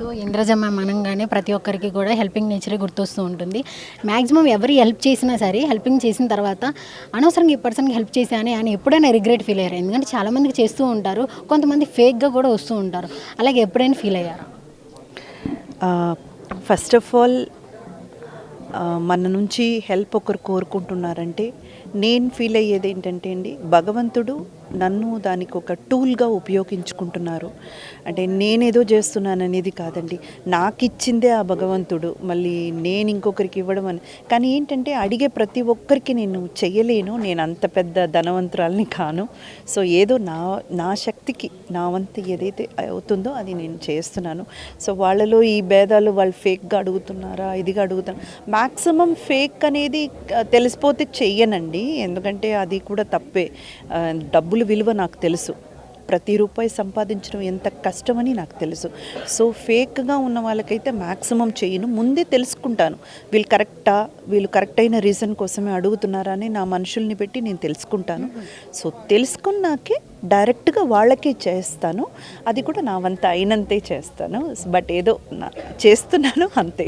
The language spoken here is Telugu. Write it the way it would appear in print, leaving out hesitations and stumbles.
సో ఇంద్రజ మ్యామ్ అనగానే ప్రతి ఒక్కరికి కూడా హెల్పింగ్ నేచరే గుర్తొస్తూ ఉంటుంది. మ్యాక్సిమం ఎవరు హెల్ప్ చేసినా సరే హెల్పింగ్ చేసిన తర్వాత అనవసరంగా ఈ పర్సన్కి హెల్ప్ చేశాను అని ఎప్పుడైనా రిగ్రెట్ ఫీల్ అయ్యారు? ఎందుకంటే చాలామందికి చేస్తూ ఉంటారు, కొంతమంది ఫేక్గా కూడా వస్తూ ఉంటారు. అలాగే ఎప్పుడైనా ఫీల్ అయ్యారా? ఫస్ట్ ఆఫ్ ఆల్ మన నుంచి హెల్ప్ ఒకరు కోరుకుంటున్నారంటే నేను ఫీల్ అయ్యేది ఏంటంటే అండి, భగవంతుడు నన్ను దానికి ఒక టూల్గా ఉపయోగించుకుంటున్నారు. అంటే నేనేదో చేస్తున్నాను అనేది కాదండి, నాకు ఇచ్చిందే ఆ భగవంతుడు, మళ్ళీ నేను ఇంకొకరికి ఇవ్వడం అని. కానీ ఏంటంటే అడిగే ప్రతి ఒక్కరికి నేను చెయ్యలేను, నేను అంత పెద్ద ధనవంతురాల్ని కాను. సో ఏదో నా శక్తికి నా వంతు ఏదైతే అవుతుందో అది నేను చేస్తున్నాను. సో వాళ్ళలో ఈ భేదాలు, వాళ్ళు ఫేక్గా అడుగుతున్నారా, ఇదిగా అడుగుతున్నారు, మ్యాక్సిమం ఫేక్ అనేది తెలిసిపోతే చెయ్యనండి. ఎందుకంటే అది కూడా తప్పే. డబ్బులు విలువ నాకు తెలుసు, ప్రతి రూపాయి సంపాదించడం ఎంత కష్టమని నాకు తెలుసు. సో ఫేక్గా ఉన్న వాళ్ళకైతే మ్యాక్సిమం చేయను. ముందే తెలుసుకుంటాను, వీళ్ళు కరెక్ట్ అయిన రీజన్ కోసమే అడుగుతున్నారా అని నా మనుషుల్ని పెట్టి నేను తెలుసుకుంటాను. సో తెలుసుకున్నాకే డైరెక్ట్గా వాళ్ళకే చేస్తాను. అది కూడా నా వంత అయినంతే చేస్తాను. బట్ ఏదో చేస్తున్నాను అంతే.